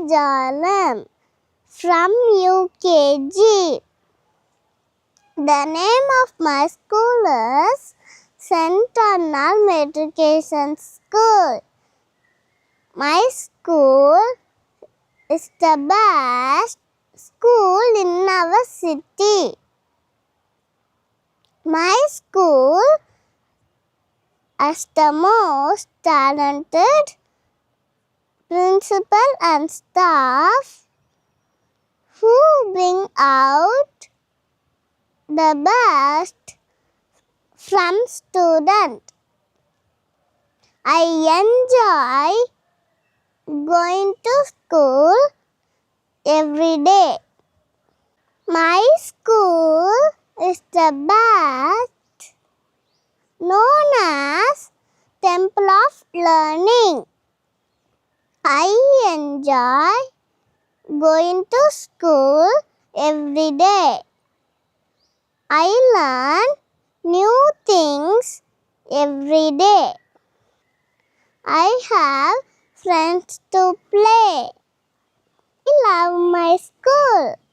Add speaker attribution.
Speaker 1: Jalam from UKG. The name of my school is Centennial Matriculation School. My school is the best school in our city. My school has the most talented principal and staff who bring out the best from students. I enjoy going to school every day. My school is the best, known as Temple of Learning. I enjoy going to school every day. I learn new things every day. I have friends to play. I love my school.